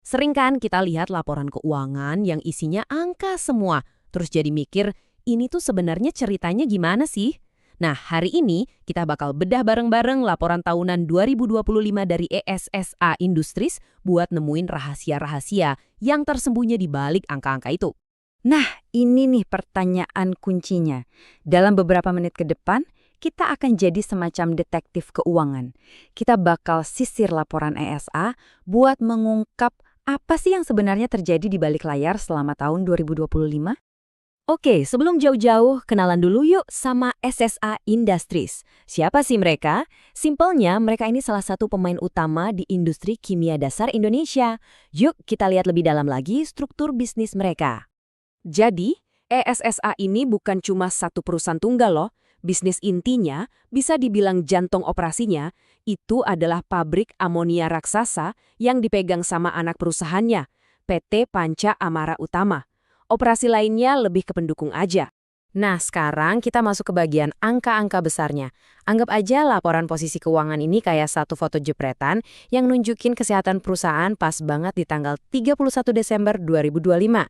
Sering kan kita lihat laporan keuangan yang isinya angka semua, terus jadi mikir, ini tuh sebenarnya ceritanya gimana sih? Nah, hari ini kita bakal bedah bareng-bareng laporan tahunan 2025 dari ESSA Industries buat nemuin rahasia-rahasia yang tersembunyi di balik angka-angka itu. Nah, ini nih pertanyaan kuncinya. Dalam beberapa menit ke depan, kita akan jadi semacam detektif keuangan. Kita bakal sisir laporan ESA buat mengungkap apa sih yang sebenarnya terjadi di balik layar selama tahun 2025. Oke, sebelum jauh-jauh, kenalan dulu yuk sama SSA Industries. Siapa sih mereka? Simpelnya, mereka ini salah satu pemain utama di industri kimia dasar Indonesia. Yuk kita lihat lebih dalam lagi struktur bisnis mereka. Jadi, ESSA ini bukan cuma satu perusahaan tunggal loh. Bisnis intinya, bisa dibilang jantung operasinya, itu adalah pabrik amonia raksasa yang dipegang sama anak perusahaannya, PT Panca Amara Utama. Operasi lainnya lebih ke pendukung aja. Nah, sekarang kita masuk ke bagian angka-angka besarnya. Anggap aja laporan posisi keuangan ini kayak satu foto jepretan yang nunjukin kesehatan perusahaan pas banget di tanggal 31 Desember 2025.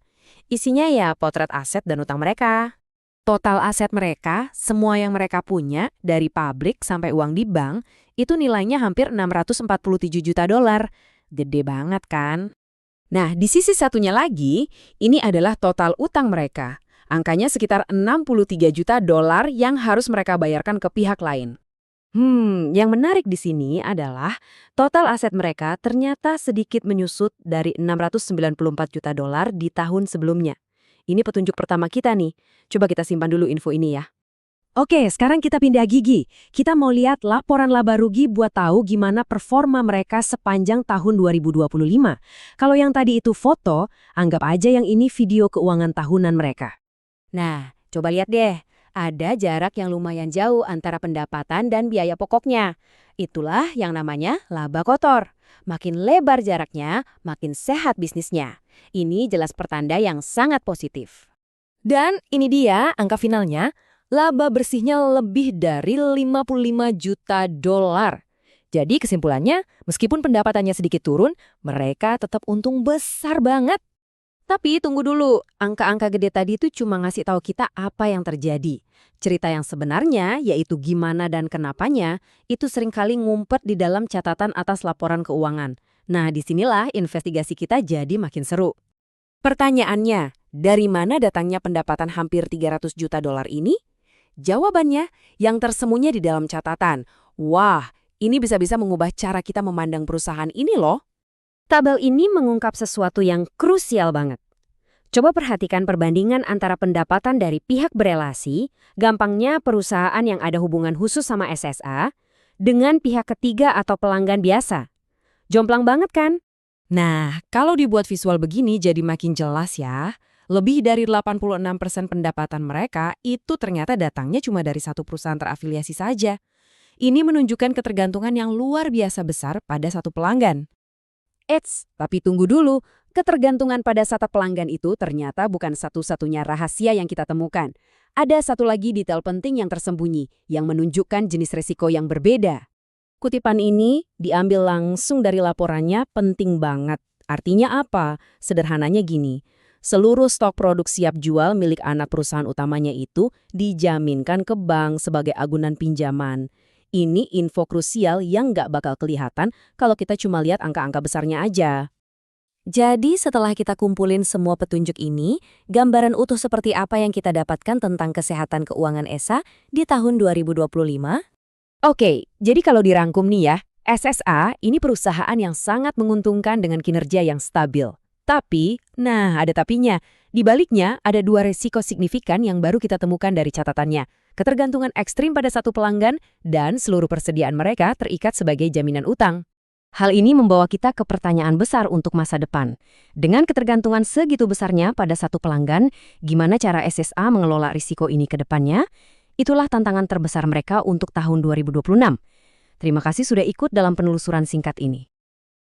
Isinya ya potret aset dan utang mereka. Total aset mereka, semua yang mereka punya, dari pabrik sampai uang di bank, itu nilainya hampir 647 juta dolar. Gede banget kan? Nah, di sisi satunya lagi, ini adalah total utang mereka. Angkanya sekitar 63 juta dolar yang harus mereka bayarkan ke pihak lain. Yang menarik di sini adalah total aset mereka ternyata sedikit menyusut dari 694 juta dolar di tahun sebelumnya. Ini petunjuk pertama kita nih. Coba kita simpan dulu info ini ya. Oke, sekarang kita pindah gigi. Kita mau lihat laporan laba rugi buat tahu gimana performa mereka sepanjang tahun 2025. Kalau yang tadi itu foto, anggap aja yang ini video keuangan tahunan mereka. Nah, coba lihat deh. Ada jarak yang lumayan jauh antara pendapatan dan biaya pokoknya. Itulah yang namanya laba kotor. Makin lebar jaraknya, makin sehat bisnisnya. Ini jelas pertanda yang sangat positif. Dan ini dia angka finalnya, laba bersihnya lebih dari 55 juta dolar. Jadi kesimpulannya, meskipun pendapatannya sedikit turun, mereka tetap untung besar banget. Tapi tunggu dulu, angka-angka gede tadi itu cuma ngasih tahu kita apa yang terjadi. Cerita yang sebenarnya, yaitu gimana dan kenapanya, itu seringkali ngumpet di dalam catatan atas laporan keuangan. Nah, disinilah investigasi kita jadi makin seru. Pertanyaannya, dari mana datangnya pendapatan hampir 300 juta dolar ini? Jawabannya, yang tersembunyi di dalam catatan. Wah, ini bisa-bisa mengubah cara kita memandang perusahaan ini loh. Tabel ini mengungkap sesuatu yang krusial banget. Coba perhatikan perbandingan antara pendapatan dari pihak berelasi, gampangnya perusahaan yang ada hubungan khusus sama SSA, dengan pihak ketiga atau pelanggan biasa. Jomplang banget kan? Nah, kalau dibuat visual begini jadi makin jelas ya. Lebih dari 86% pendapatan mereka itu ternyata datangnya cuma dari satu perusahaan terafiliasi saja. Ini menunjukkan ketergantungan yang luar biasa besar pada satu pelanggan. Tapi tunggu dulu, ketergantungan pada satu pelanggan itu ternyata bukan satu-satunya rahasia yang kita temukan. Ada satu lagi detail penting yang tersembunyi, yang menunjukkan jenis resiko yang berbeda. Kutipan ini diambil langsung dari laporannya, penting banget. Artinya apa? Sederhananya gini, seluruh stok produk siap jual milik anak perusahaan utamanya itu dijaminkan ke bank sebagai agunan pinjaman. Ini info krusial yang nggak bakal kelihatan kalau kita cuma lihat angka-angka besarnya aja. Jadi setelah kita kumpulin semua petunjuk ini, gambaran utuh seperti apa yang kita dapatkan tentang kesehatan keuangan ESA di tahun 2025? Oke, jadi kalau dirangkum nih ya, SSA ini perusahaan yang sangat menguntungkan dengan kinerja yang stabil. Tapi, nah ada tapinya, di baliknya ada dua resiko signifikan yang baru kita temukan dari catatannya. Ketergantungan ekstrim pada satu pelanggan dan seluruh persediaan mereka terikat sebagai jaminan utang. Hal ini membawa kita ke pertanyaan besar untuk masa depan. Dengan ketergantungan segitu besarnya pada satu pelanggan, gimana cara SSA mengelola risiko ini ke depannya? Itulah tantangan terbesar mereka untuk tahun 2026. Terima kasih sudah ikut dalam penelusuran singkat ini.